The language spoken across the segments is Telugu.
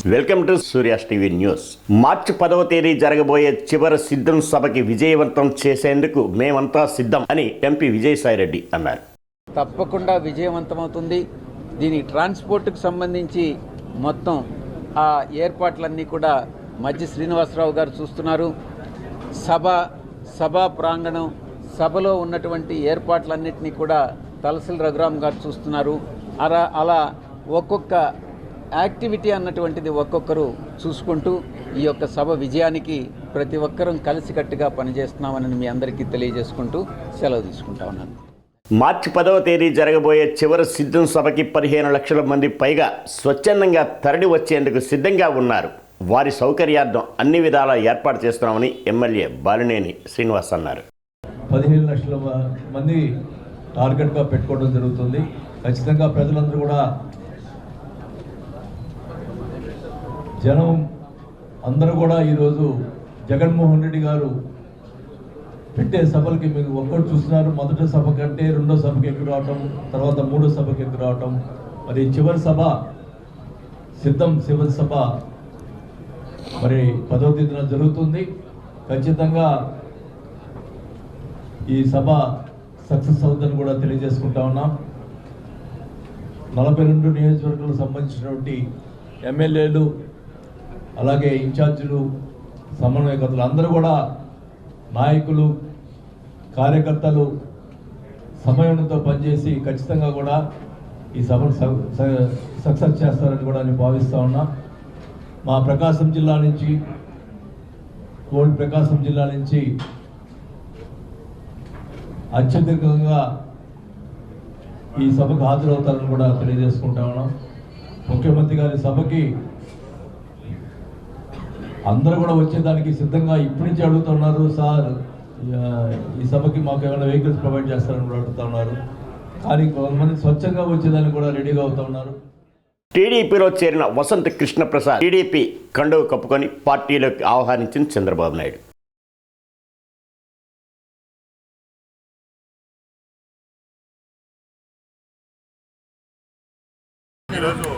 Welcome to Surya's TV news. మార్చి 10వ తేదీ జరగబోయే చివరి సిద్ధం సభకి విజయవంతం చేసేందుకు మేమంతా సిద్ధం అని ఎంపీ విజయసాయిరెడ్డి అన్నారు. తప్పకుండా విజయవంతమవుతుంది. దీని ట్రాన్స్పోర్ట్కి సంబంధించి మొత్తం ఆ ఏర్పాట్లన్నీ కూడా మధ్య శ్రీనివాసరావు గారు చూస్తున్నారు. సభా ప్రాంగణం, సభలో ఉన్నటువంటి ఏర్పాట్లన్నింటినీ కూడా తలసిల్ రఘురామ్ గారు చూస్తున్నారు. అలా ఒక్కొక్క యాక్టివిటీ అన్నటువంటిది ఒక్కొక్కరు చూసుకుంటూ ఈ యొక్క సభ విజయానికి ప్రతి ఒక్కరూ కలిసికట్టుగా పనిచేస్తున్నామని మీ అందరికీ తెలియజేసుకుంటూ సెలవు తీసుకుంటా ఉన్నాను. మార్చి 10వ తేదీ జరగబోయే చివరి సిద్ధం సభకి 15 లక్షల మంది పైగా స్వచ్ఛందంగా తరలి వచ్చేందుకు సిద్ధంగా ఉన్నారు. వారి సౌకర్యార్థం అన్ని విధాలా ఏర్పాటు చేస్తున్నామని ఎమ్మెల్యే బాలినేని శ్రీనివాస్ అన్నారు. 15 లక్షల మంది టార్గెట్గా పెట్టుకోవడం జరుగుతుంది. ఖచ్చితంగా ప్రజలందరూ కూడా జనం అందరూ కూడా ఈరోజు జగన్మోహన్ రెడ్డి గారు పెట్టే సభలకి మీరు ఒక్కరు చూస్తున్నారు. మొదటి సభ కంటే రెండో సభకి ఎక్కువ రావటం, తర్వాత మూడో సభకి ఎక్కువ రావటం, మరి చివరి సభ చివరి సభ మరి 10వ తేదీన జరుగుతుంది. ఖచ్చితంగా ఈ సభ సక్సెస్ అవుతుందని కూడా తెలియజేసుకుంటా ఉన్నాం. 42 నియోజకవర్గాలకు సంబంధించినటువంటి ఎమ్మెల్యేలు, అలాగే ఇన్ఛార్జీలు, సమన్వయకర్తలు అందరూ కూడా, నాయకులు, కార్యకర్తలు సమయంతో పనిచేసి ఖచ్చితంగా కూడా ఈ సభను సక్సెస్ చేస్తారని కూడా నేను భావిస్తూ ఉన్నా. మా ప్రకాశం జిల్లా నుంచి, ఓల్డ్ ప్రకాశం జిల్లా నుంచి అత్యధికంగా ఈ సభకు హాజరవుతారని కూడా తెలియజేసుకుంటా ఉన్నాం. ముఖ్యమంత్రి గారి సభకి అందరూ కూడా వచ్చేదానికి సిద్ధంగా ఇప్పటి నుంచి అడుగుతున్నారు. సార్, ఈ సభకి మాకు ఏమైనా వెహికల్స్ ప్రొవైడ్ చేస్తారని కూడా అడుగుతూ ఉన్నారు. కానీ కొంతమంది స్వచ్ఛంగా వచ్చేదానికి కూడా రెడీగా అవుతూ ఉన్నారు. టీడీపీలో చేరిన వసంత కృష్ణప్రసాద్ టీడీపీ కండువ కప్పుకొని పార్టీలోకి ఆహ్వానించిన చంద్రబాబు నాయుడు. ఈరోజు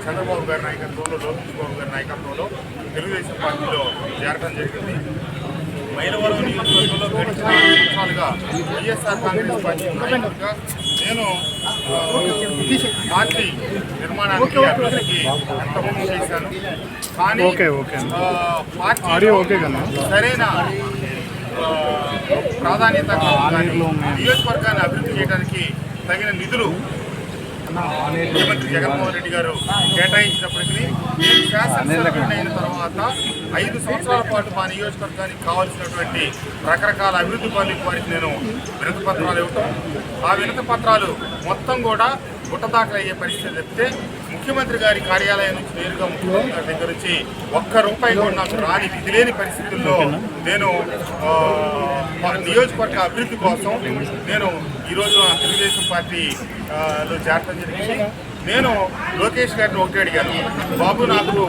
చంద్రబాబు గారి నాయకత్వంలో, లోకేష్ బాబు గారి నాయకత్వంలో తెలుగుదేశం పార్టీలో చేరడం జరిగింది. మైలవరం నియోజకవర్గంలో గడిచిన 6 సంవత్సరాలుగా వైఎస్ఆర్ కాంగ్రెస్ పార్టీ నాయకుడిగా నేను పార్టీ నిర్మాణానికి, అభివృద్ధికి ఎంత కృషి చేశాను. కానీ పార్టీ సరైన ప్రాధాన్యత నియోజకవర్గాన్ని అభివృద్ధి చేయడానికి తగిన నిధులు ముఖ్యమంత్రి జగన్మోహన్ రెడ్డి గారు కేటాయించినప్పటికీ నేను శాసనసభ్యుడిని అయిన తర్వాత 5 సంవత్సరాల పాటు మా నియోజకవర్గానికి కావాల్సినటువంటి రకరకాల అభివృద్ధి పనులకు వారికి నేను వినతి పత్రాలు ఇవ్వటం, ఆ వినతి పత్రాలు మొత్తం కూడా గుట్టదాఖలయ్యే పరిస్థితి చెప్తే ముఖ్యమంత్రి గారి కార్యాలయం నుంచి నేరుగా ముఖ్యమంత్రి గారి దగ్గర నుంచి ₹1 కూడా నాకు రాని విధి లేని పరిస్థితుల్లో నేను నియోజకవర్గ అభివృద్ధి కోసం నేను ఈరోజు తెలుగుదేశం పార్టీలో చేరడం జరిగింది. నేను లోకేష్ గారిని ఒకటి అడిగాను, బాబు నాకు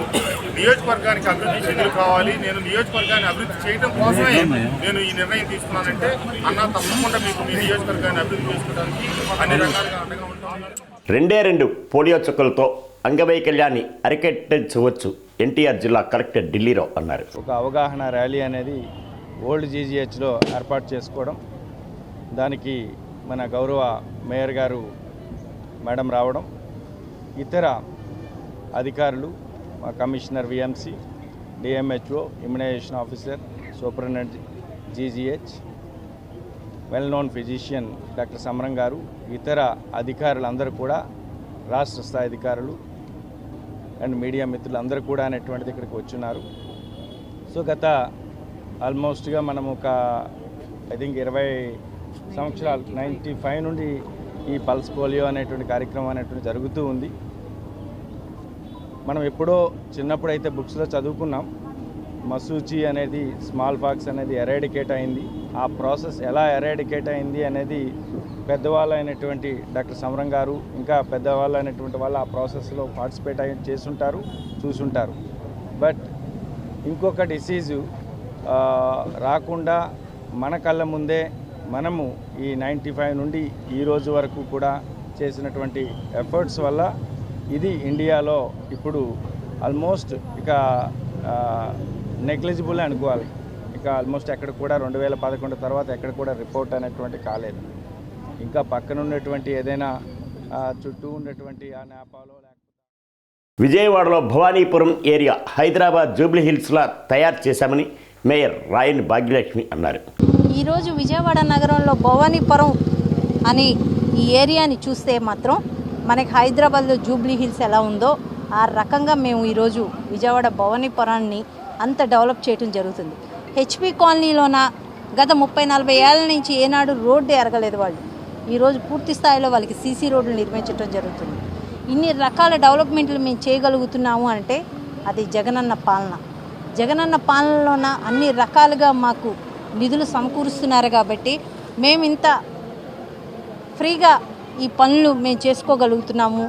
నియోజకవర్గానికి అభివృద్ధి నిధులు కావాలి, నేను నియోజకవర్గాన్ని అభివృద్ధి చేయడం కోసమే నేను ఈ నిర్ణయం తీసుకున్నానంటే, అన్న తప్పకుండా మీకు మీ నియోజకవర్గాన్ని అభివృద్ధి చేసుకోవడానికి అన్ని రకాలుగా అండగా ఉంటాను. 2 పోలియో చుక్కలతో అంగవైకల్యాన్ని అరికట్టవచ్చు ఎన్టీఆర్ జిల్లా కలెక్టర్ ఢిల్లీలో అన్నారు. ఒక అవగాహన ర్యాలీ అనేది ఓల్డ్ జీజీహెచ్లో ఏర్పాటు చేసుకోవడం, దానికి మన గౌరవ మేయర్ గారు మేడం రావడం, ఇతర అధికారులు, మా commissioner VMC, DMHO, immunization officer, superintendent GGH, well known physician doctor Samaram గారు, ఇతర అధికారులందరూ కూడా, రాష్ట్ర స్థాయి అధికారులు అండ్ మీడియా మిత్రులు అందరూ కూడా అనేటువంటిది ఇక్కడికి వచ్చున్నారు. సో గత ఆల్మోస్ట్గా మనం ఒక ఐ థింక్ 20 సంవత్సరాలు 95 నుండి ఈ పల్స్ పోలియో అనేటువంటి కార్యక్రమం అనేటువంటి జరుగుతూ ఉంది. మనం ఎప్పుడో చిన్నప్పుడు అయితే బుక్స్లో చదువుకున్నాం, మసూచి అనేది, స్మాల్ పాక్స్ అనేది ఎరాడికేట్ అయింది. ఆ ప్రాసెస్ ఎలా ఎరాడికేట్ అయింది అనేది పెద్దవాళ్ళు అయినటువంటి డాక్టర్ సమరం గారు, ఇంకా పెద్దవాళ్ళు అయినటువంటి వాళ్ళు ఆ ప్రాసెస్లో పార్టిసిపేట్ చేసుంటారు, చూసుంటారు. బట్ ఇంకొక డిసీజు రాకుండా మన కళ్ళ ముందే మనము ఈ 95 నుండి ఈ రోజు వరకు కూడా చేసినటువంటి ఎఫర్ట్స్ వల్ల ఇది ఇండియాలో ఇప్పుడు ఆల్మోస్ట్ ఇక నెగ్లిజిబుల్ అనుకోవాలి. ఇక ఆల్మోస్ట్ ఎక్కడ కూడా 2011 తర్వాత ఎక్కడ కూడా రిపోర్ట్ అనేటువంటి కాలేదు. ఇంకా పక్కన ఉన్నటువంటి ఏదైనా చుట్టూ ఉన్నటువంటి ఆ నేపాలో విజయవాడలో భవానీపురం ఏరియా హైదరాబాద్ జూబ్లీ హిల్స్లా తయారు చేశామని మేయర్ రాయన్ భాగ్యలక్ష్మి అన్నారు. ఈరోజు విజయవాడ నగరంలో భవానీపురం అని ఈ ఏరియాని చూస్తే మాత్రం మనకి హైదరాబాద్లో జూబ్లీ హిల్స్ ఎలా ఉందో ఆ రకంగా మేము ఈరోజు విజయవాడ భవానీపురాన్ని అంత డెవలప్ చేయడం జరుగుతుంది. హెచ్పి కాలనీలోన గత 30-40 ఏళ్ల నుంచి ఏనాడు రోడ్డు ఎరగలేదు వాళ్ళు. ఈరోజు పూర్తి స్థాయిలో వాళ్ళకి సీసీ రోడ్లు నిర్మించడం జరుగుతుంది. ఇన్ని రకాల డెవలప్మెంట్లు మేము చేయగలుగుతున్నాము అంటే అది జగనన్న పాలన. జగనన్న పాలనలోన అన్ని రకాలుగా మాకు నిధులు సమకూరుస్తున్నారు కాబట్టి మేము ఇంత ఫ్రీగా ఈ పనులు మేము చేసుకోగలుగుతున్నాము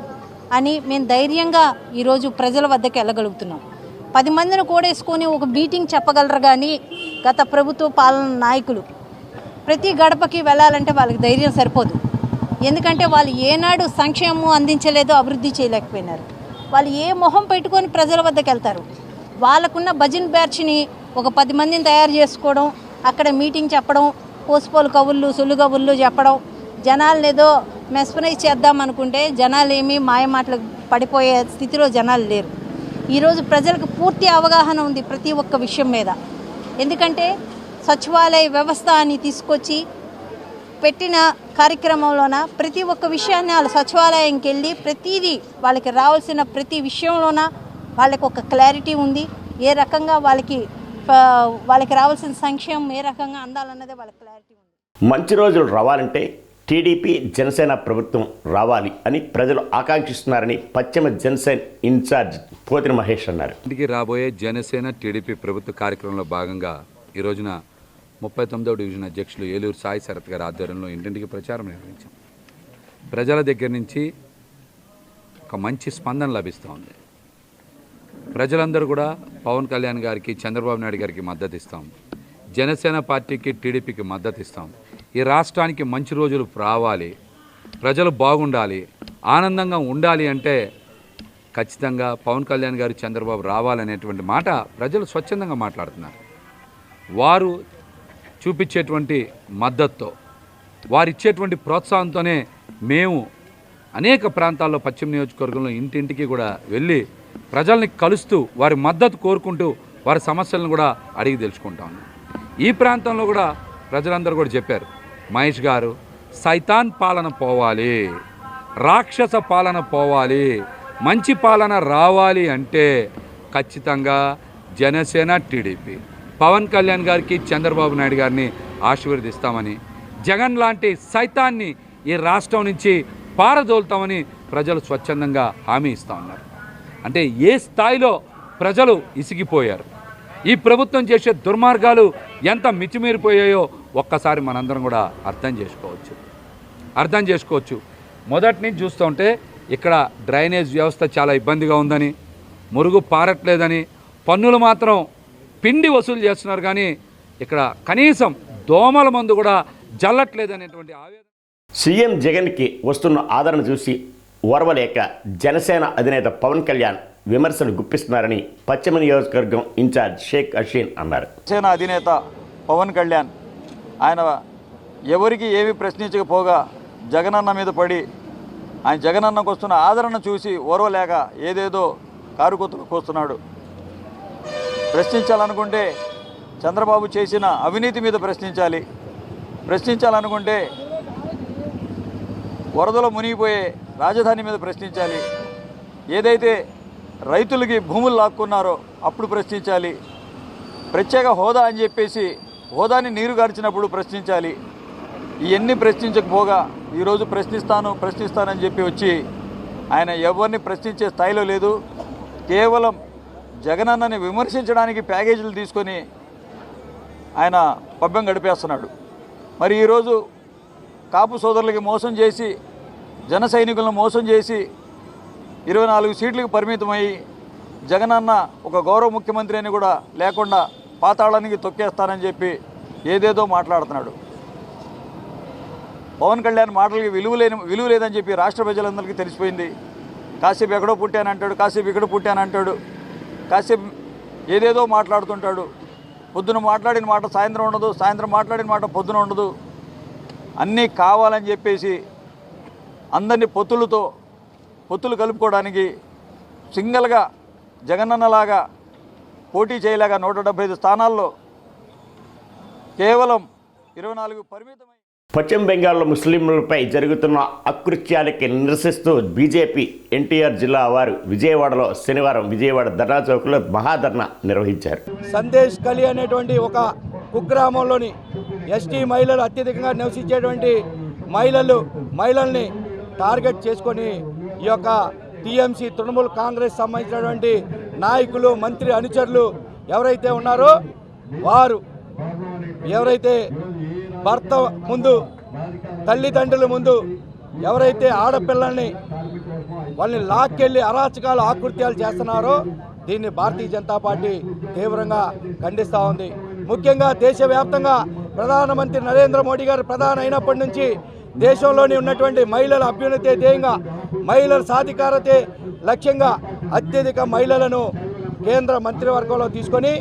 అని మేము ధైర్యంగా ఈరోజు ప్రజల వద్దకు వెళ్ళగలుగుతున్నాం. 10 మందిని కూడేసుకొని ఒక మీటింగ్ చెప్పగలరు కానీ గత ప్రభుత్వ పాలన నాయకులు ప్రతి గడపకి వెళ్ళాలంటే వాళ్ళకి ధైర్యం సరిపోదు. ఎందుకంటే వాళ్ళు ఏనాడు సంక్షేమం అందించలేదో, అభివృద్ధి చేయలేకపోయినారు. వాళ్ళు ఏ మొహం పెట్టుకొని ప్రజల వద్దకు వెళ్తారు? వాళ్ళకున్న భజన్ బ్యాచ్ని ఒక 10 మందిని తయారు చేసుకోవడం, అక్కడ మీటింగ్ చెప్పడం, పోసుపోలు కబుర్లు సొల్లు కబుర్లు చెప్పడం, జనాలు ఏదో మెస్పరైజ్ చేద్దాం అనుకుంటే జనాలు ఏమీ మాయమాటలకు పడిపోయే స్థితిలో జనాలు లేరు. ఈరోజు ప్రజలకు పూర్తి అవగాహన ఉంది ప్రతి ఒక్క విషయం మీద. ఎందుకంటే సచివాలయ వ్యవస్థ అని తీసుకొచ్చి పెట్టిన కార్యక్రమంలోన ప్రతి ఒక్క విషయాన్ని వాళ్ళ సచివాలయంకి వెళ్ళి ప్రతిదీ వాళ్ళకి రావాల్సిన ప్రతి విషయంలోన వాళ్ళకి ఒక క్లారిటీ ఉంది. ఏ రకంగా వాళ్ళకి రావాల్సిన సంక్షేమం ఏ రకంగా అందాలన్నదే వాళ్ళకి క్లారిటీ ఉంది. మంచి రోజులు రావాలంటే టీడీపీ జనసేన ప్రభుత్వం రావాలి అని ప్రజలు ఆకాంక్షిస్తున్నారని పశ్చిమ జనసేన ఇన్ఛార్జ్ పోతిన మహేష్ అన్నారు. ఇంటికి రాబోయే జనసేన టీడీపీ ప్రభుత్వ కార్యక్రమంలో భాగంగా ఈ రోజున 39వ డివిజన్ అధ్యక్షులు ఏలూరు సాయి శరత్ గారి ఆధ్వర్యంలో ఇంటింటికి ప్రచారం నిర్వహించాం. ప్రజల దగ్గర నుంచి ఒక మంచి స్పందన లభిస్తూ ఉంది. ప్రజలందరూ కూడా పవన్ కళ్యాణ్ గారికి, చంద్రబాబు నాయుడు గారికి మద్దతు ఇస్తాం. జనసేన పార్టీకి, టీడీపీకి మద్దతు ఇస్తాం. ఈ రాష్ట్రానికి మంచి రోజులు రావాలి, ప్రజలు బాగుండాలి, ఆనందంగా ఉండాలి అంటే ఖచ్చితంగా పవన్ కళ్యాణ్ గారు, చంద్రబాబు రావాలనేటువంటి మాట ప్రజలు స్వచ్ఛందంగా మాట్లాడుతున్నారు. వారు చూపించేటువంటి మద్దతుతో, వారు ఇచ్చేటువంటి ప్రోత్సాహంతోనే మేము అనేక ప్రాంతాల్లో పశ్చిమ నియోజకవర్గంలో ఇంటింటికి కూడా వెళ్ళి ప్రజల్ని కలుస్తూ వారి మద్దతు కోరుకుంటూ వారి సమస్యలను కూడా అడిగి తెలుసుకుంటాం. ఈ ప్రాంతంలో కూడా ప్రజలందరూ కూడా చెప్పారు, మహేష్ గారు సైతాన్ పాలన పోవాలి, రాక్షస పాలన పోవాలి, మంచి పాలన రావాలి అంటే ఖచ్చితంగా జనసేన టీడీపీ పవన్ కళ్యాణ్ గారికి, చంద్రబాబు నాయుడు గారిని ఆశీర్వదిస్తామని, జగన్ లాంటి సైతాన్ని ఈ రాష్ట్రం నుంచి పారదోలుతామని ప్రజలు స్వచ్ఛందంగా హామీ ఇస్తూ ఉన్నారు. అంటే ఏ స్థాయిలో ప్రజలు ఇసిగిపోయారు, ఈ ప్రభుత్వం చేసే దుర్మార్గాలు ఎంత మితిమీరిపోయాయో ఒక్కసారి మనందరం కూడా అర్థం చేసుకోవచ్చు. మొదటి నుంచి చూస్తుంటే ఇక్కడ డ్రైనేజ్ వ్యవస్థ చాలా ఇబ్బందిగా ఉందని, మురుగు పారట్లేదని, పన్నులు మాత్రం పిండి వసూలు చేస్తున్నారు కానీ ఇక్కడ కనీసం దోమల మందు కూడా జల్లట్లేదనేటువంటి ఆవేదన. సీఎం జగన్కి వస్తున్న ఆదరణ చూసి ఓర్వలేక జనసేన అధినేత పవన్ కళ్యాణ్ విమర్శలు గుప్పిస్తున్నారని పశ్చిమ నియోజకవర్గం ఇన్ఛార్జ్ షేక్ హసీన్ అన్నారు. జనసేన అధినేత పవన్ కళ్యాణ్ ఆయన ఎవరికి ఏమి ప్రశ్నించకపోగా జగనన్న మీద పడి ఆయన జగనన్నకు వస్తున్న ఆదరణ చూసి ఓర్వలేక ఏదేదో కారుకొత్తులు కోస్తున్నాడు. ప్రశ్నించాలనుకుంటే చంద్రబాబు చేసిన అవినీతి మీద ప్రశ్నించాలనుకుంటే వరదలో మునిగిపోయే రాజధాని మీద ప్రశ్నించాలి, ఏదైతే రైతులకి భూములు లాక్కున్నారో అప్పుడు ప్రశ్నించాలి, ప్రత్యేక హోదా అని చెప్పేసి హోదాని నీరు గార్చినప్పుడు ప్రశ్నించాలి. ఇవన్నీ ప్రశ్నించకపోగా ఈరోజు ప్రశ్నిస్తానని చెప్పి వచ్చి ఆయన ఎవరిని ప్రశ్నించే స్థాయిలో లేదు. కేవలం జగనన్నని విమర్శించడానికి ప్యాకేజీలు తీసుకొని ఆయన పబ్బం గడిపేస్తున్నాడు. మరి ఈరోజు కాపు సోదరులకి మోసం చేసి, జన సైనికులను మోసం చేసి 24 సీట్లకు పరిమితమై జగనన్న ఒక గౌరవ ముఖ్యమంత్రి అని కూడా లేకుండా పాతాళానికి తొక్కేస్తానని చెప్పి ఏదేదో మాట్లాడుతున్నాడు. పవన్ కళ్యాణ్ మాటలకి విలువ లేదని చెప్పి రాష్ట్ర ప్రజలందరికీ తెలిసిపోయింది. కాసేపు ఎక్కడో పుట్టానంటాడు, కాసేపు ఇక్కడ పుట్టానంటాడు. కాసేపు ఏదేదో మాట్లాడుతుంటాడు. పొద్దున మాట్లాడిన మాట సాయంత్రం ఉండదు, సాయంత్రం మాట్లాడిన మాట పొద్దున ఉండదు. అన్నీ కావాలని చెప్పేసి అందరినీ పొత్తులు కలుపుకోవడానికి సింగల్గా జగనన్నలాగా పోటీ చేయలేక 175 స్థానాల్లో కేవలం 24 పరిమితమై పశ్చిమ బెంగాల్లో ముస్లింలపై జరుగుతున్న అకృత్యాలకి నిరసిస్తూ బీజేపీ ఎన్టీఆర్ జిల్లా వారు విజయవాడలో శనివారం విజయవాడ ధర్నా చౌక్లో మహాధర్నా నిర్వహించారు. సందేశ్ కలి అనేటువంటి ఒక కుగ్రామంలోని ఎస్టీ మహిళలు అత్యధికంగా నివసించేటువంటి మహిళల్ని టార్గెట్ చేసుకొని ఈ యొక్క టీఎంసీ తృణమూల్ కాంగ్రెస్ సంబంధించినటువంటి నాయకులు, మంత్రి అనుచరులు ఎవరైతే ఉన్నారో వారు ఎవరైతే భర్త ముందు, తల్లిదండ్రుల ముందు ఎవరైతే ఆడపిల్లల్ని వాళ్ళని లాక్కెళ్ళి అరాచకాలు ఆకృత్యాలు చేస్తున్నారో దీన్ని భారతీయ జనతా పార్టీ తీవ్రంగా ఖండిస్తూ ఉంది. ముఖ్యంగా దేశవ్యాప్తంగా ప్రధానమంత్రి నరేంద్ర మోడీ గారు ప్రధాని అయినప్పటి నుంచి దేశంలోని ఉన్నటువంటి మహిళల అభ్యున్నతే ధ్యేయంగా, మహిళల సాధికారతే లక్ష్యంగా అత్యధిక మహిళలను కేంద్ర మంత్రివర్గంలో తీసుకొని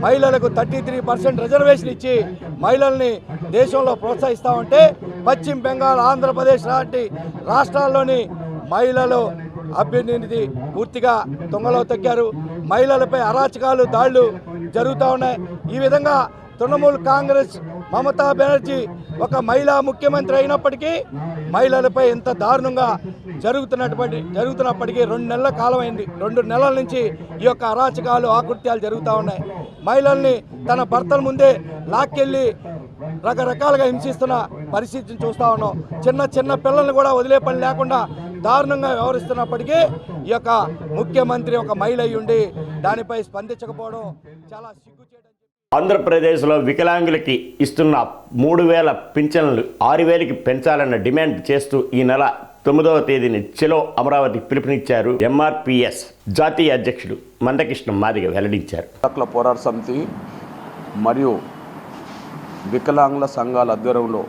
మహిళలకు 33% రిజర్వేషన్ ఇచ్చి మహిళల్ని దేశంలో ప్రోత్సహిస్తూ ఉంటే పశ్చిమ బెంగాల్, ఆంధ్రప్రదేశ్ లాంటి రాష్ట్రాల్లోని మహిళలు అభ్యున్నతి పూర్తిగా తుంగలో తొక్కారు. మహిళలపై అరాచకాలు, దాడులు జరుగుతూ ఉన్నాయి. ఈ విధంగా తృణమూల్ కాంగ్రెస్ మమతా బెనర్జీ ఒక మహిళా ముఖ్యమంత్రి అయినప్పటికీ మహిళలపై ఎంత దారుణంగా జరుగుతున్నప్పటికీ 2 నెలల కాలం అయింది. 2 నెలల నుంచి ఈ యొక్క అరాచకాలు, ఆకృత్యాలు జరుగుతూ ఉన్నాయి. మహిళల్ని తన భర్తల ముందే లాక్కెళ్ళి రకరకాలుగా హింసిస్తున్న పరిస్థితిని చూస్తూ ఉన్నాం. చిన్న పిల్లల్ని కూడా వదిలే పని లేకుండా దారుణంగా వ్యవహరిస్తున్నప్పటికీ ఈ యొక్క ముఖ్యమంత్రి ఒక మహిళ అయి ఉండి దానిపై స్పందించకపోవడం చాలా సిగ్గుచేటు. ఆంధ్రప్రదేశ్లో వికలాంగులకి ఇస్తున్న 3,000 పింఛన్లు 6,000కి పెంచాలన్న డిమాండ్ చేస్తూ ఈ నెల 9వ తేదీని చెలో అమరావతి పిలుపునిచ్చారు ఎంఆర్పిఎస్ జాతీయ అధ్యక్షుడు మందకృష్ణ మాదిగ వెల్లడించారు. హక్కుల పోరాట సమితి మరియు వికలాంగుల సంఘాల ఆధ్వర్యంలో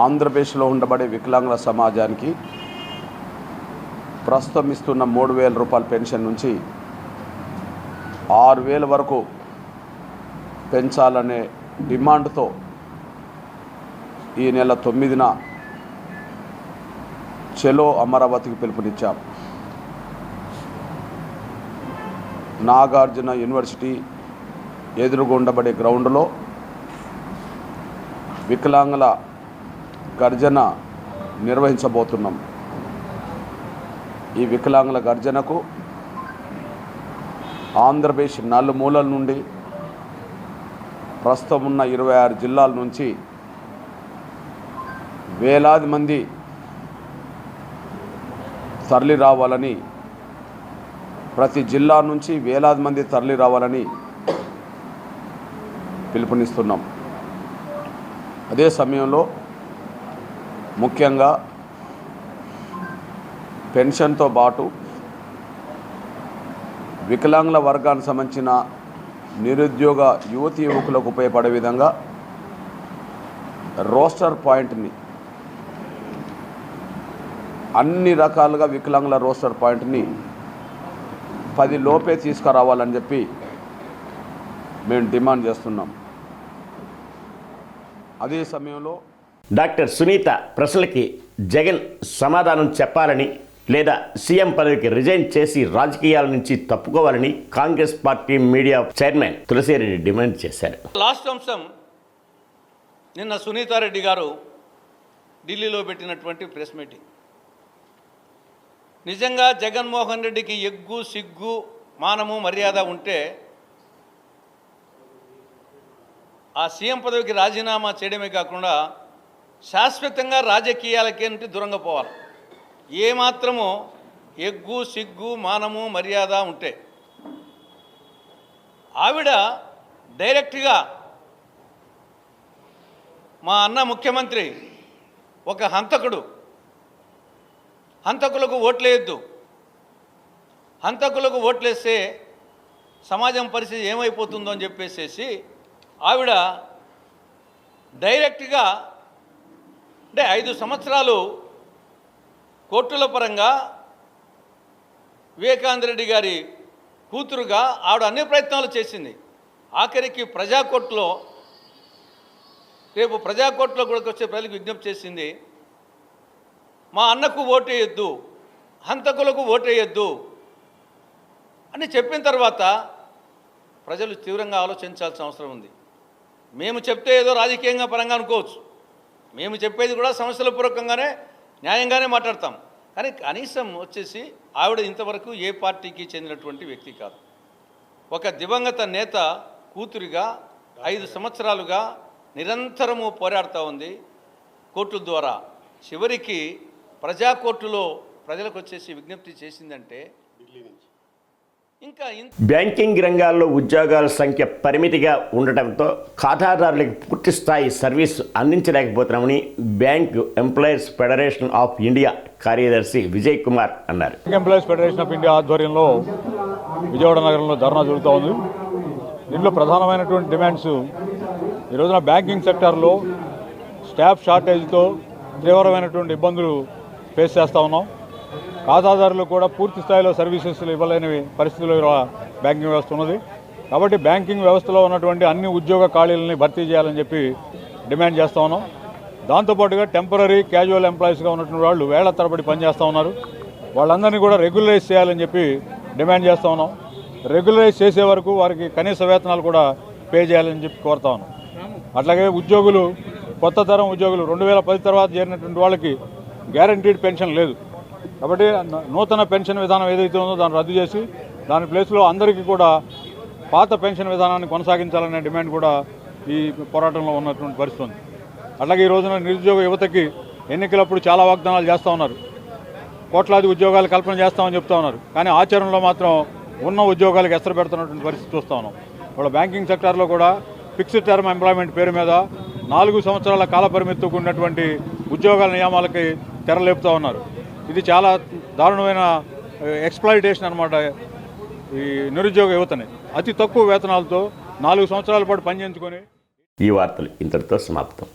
ఆంధ్రప్రదేశ్లో ఉండబడే వికలాంగుల సమాజానికి ప్రస్తుతం ఇస్తున్న 3,000 రూపాయల పెన్షన్ నుంచి 6,000 వరకు పెంచాలనే డిమాండ్తో ఈ నెల 9న చెలో అమరావతికి పిలుపునిచ్చాం. నాగార్జున యూనివర్సిటీ ఎదురుగుండబడే గ్రౌండ్లో వికలాంగుల గర్జన నిర్వహించబోతున్నాం. ఈ వికలాంగుల గర్జనకు ఆంధ్రప్రదేశ్ నలుమూలల నుండి ప్రస్తుతం ఉన్న 26 జిల్లాల నుంచి వేలాది మంది తరలి రావాలని, ప్రతి జిల్లా నుంచి వేలాది మంది తరలి రావాలని పిలుపునిస్తున్నాం. అదే సమయంలో ముఖ్యంగా పెన్షన్తో పాటు వికలాంగుల వర్గానికి సంబంధించిన నిరుద్యోగ యువతి యువకులకు ఉపయోగపడే విధంగా రోస్టర్ పాయింట్ని అన్ని రకాలుగా వికలాంగుల రోస్టర్ పాయింట్ని 10 లోపే తీసుకురావాలని చెప్పి మేము డిమాండ్ చేస్తున్నాం. అదే సమయంలో డాక్టర్ సునీత ప్రశ్నలకి జగన్ సమాధానం చెప్పాలని లేదా సీఎం పదవికి రిజైన్ చేసి రాజకీయాల నుంచి తప్పుకోవాలని Congress party media chairman Tulasireddy demand చేశారు. లాస్ట్ అంశం, నిన్న సునీతారెడ్డి గారు ఢిల్లీలో పెట్టినటువంటి ప్రెస్ మీటింగ్. నిజంగా జగన్మోహన్ రెడ్డికి ఎగ్గు, సిగ్గు, మానము, మర్యాద ఉంటే ఆ సీఎం పదవికి రాజీనామా చేయడమే కాకుండా శాశ్వతంగా రాజకీయాలకే దూరంగా పోవాలి. ఏమాత్రము ఎగ్గు, సిగ్గు, మానము, మర్యాద ఉంటే ఆవిడ డైరెక్ట్గా మా అన్న ముఖ్యమంత్రి ఒక హంతకుడు, హంతకులకు ఓట్లేయద్దు, హంతకులకు ఓట్లేస్తే సమాజం పరిస్థితి ఏమైపోతుందో అని చెప్పేసి ఆవిడ డైరెక్ట్గా అంటే 5 సంవత్సరాలు కోర్టుల పరంగా వివేకానంద రెడ్డి గారి కూతురుగా ఆవిడ అన్ని ప్రయత్నాలు చేసింది. ఆఖరికి ప్రజాకోర్టులో రేపు ప్రజాకోర్టులో కూడా వచ్చే ప్రజలకు విజ్ఞప్తి చేసింది, మా అన్నకు ఓటేయొద్దు, హంతకులకు ఓటేయొద్దు అని చెప్పిన తర్వాత ప్రజలు తీవ్రంగా ఆలోచించాల్సిన అవసరం ఉంది. మేము చెప్తే ఏదో రాజకీయంగా పరంగా అనుకోవచ్చు, మేము చెప్పేది కూడా సమస్యల పూర్వకంగానే న్యాయంగానే మాట్లాడతాం. కానీ కనీసం వచ్చేసి ఆవిడ ఇంతవరకు ఏ పార్టీకి చెందినటువంటి వ్యక్తి కాదు. ఒక దివంగత నేత కూతురిగా 5 సంవత్సరాలుగా నిరంతరము పోరాడుతూ ఉంది కోర్టుల ద్వారా. చివరికి ప్రజాకోర్టులో ప్రజలకు వచ్చేసి విజ్ఞప్తి చేసిందంటే ఇంకా బ్యాంకింగ్ రంగాల్లో ఉద్యోగాల సంఖ్య పరిమితిగా ఉండటంతో ఖాతాదారులకు పూర్తి స్థాయి సర్వీసు అందించలేకపోతున్నామని bank employees federation of India కార్యదర్శి విజయ్ కుమార్ అన్నారు. ఎంప్లాయీస్ ఫెడరేషన్ ఆఫ్ ఇండియా ఆధ్వర్యంలో విజయవాడ నగరంలో ధర్నా జరుగుతూ ఉంది. దీనిలో ప్రధానమైనటువంటి డిమాండ్స్ ఈ రోజున బ్యాంకింగ్ సెక్టార్లో స్టాఫ్ షార్టేజ్తో తీవ్రమైనటువంటి ఇబ్బందులు ఫేస్ చేస్తూ ఉన్నాం. ఖాతాదారులు కూడా పూర్తి స్థాయిలో సర్వీసెస్ ఇవ్వలేని పరిస్థితుల్లో బ్యాంకింగ్ వ్యవస్థ ఉన్నది. కాబట్టి బ్యాంకింగ్ వ్యవస్థలో ఉన్నటువంటి అన్ని ఉద్యోగ ఖాళీలని భర్తీ చేయాలని చెప్పి డిమాండ్ చేస్తూ ఉన్నాం. దాంతోపాటుగా టెంపరీ క్యాజువల్ ఎంప్లాయీస్గా ఉన్నటువంటి వాళ్ళు వేళ్ల తరబడి పనిచేస్తూ ఉన్నారు. వాళ్ళందరినీ కూడా రెగ్యులరైజ్ చేయాలని చెప్పి డిమాండ్ చేస్తూ ఉన్నాం. రెగ్యులరైజ్ చేసే వరకు వారికి కనీస వేతనాలు కూడా పే చేయాలని చెప్పి కోరుతా ఉన్నాం. అట్లాగే ఉద్యోగులు, కొత్త తరం ఉద్యోగులు 2010 తర్వాత చేరినటువంటి వాళ్ళకి గ్యారంటీడ్ పెన్షన్ లేదు. కాబట్టి నూతన పెన్షన్ విధానం ఏదైతే ఉందో దాన్ని రద్దు చేసి దాని ప్లేస్లో అందరికీ కూడా పాత పెన్షన్ విధానాన్ని కొనసాగించాలనే డిమాండ్ కూడా ఈ పోరాటంలో ఉన్నటువంటి పరిస్థితి ఉంది. అట్లాగే ఈ రోజున నిరుద్యోగ యువతకి ఎన్నికలప్పుడు చాలా వాగ్దానాలు చేస్తూ ఉన్నారు. కోట్లాది ఉద్యోగాలు కల్పన చేస్తామని చెప్తా ఉన్నారు. కానీ ఆచరణలో మాత్రం ఉన్న ఉద్యోగాలకు ఎసరు పెడుతున్నటువంటి పరిస్థితి చూస్తూ ఉన్నాం. వాళ్ళ బ్యాంకింగ్ సెక్టార్లో కూడా ఫిక్స్డ్ టర్మ్ ఎంప్లాయ్మెంట్ పేరు మీద 4 సంవత్సరాల కాల పరిమితితో కూడినటువంటి ఉద్యోగాల నియామాలకి తెరలేపుతూ ఉన్నారు. ఇది చాలా దారుణమైన ఎక్స్ప్లాయిటేషన్ అనమాట. ఈ నిరుద్యోగ యువతని అతి తక్కువ వేతనాలతో 4 సంవత్సరాల పాటు పనిచేయించుకొని ఈ వార్తలు ఇంతటితో సమాప్తం.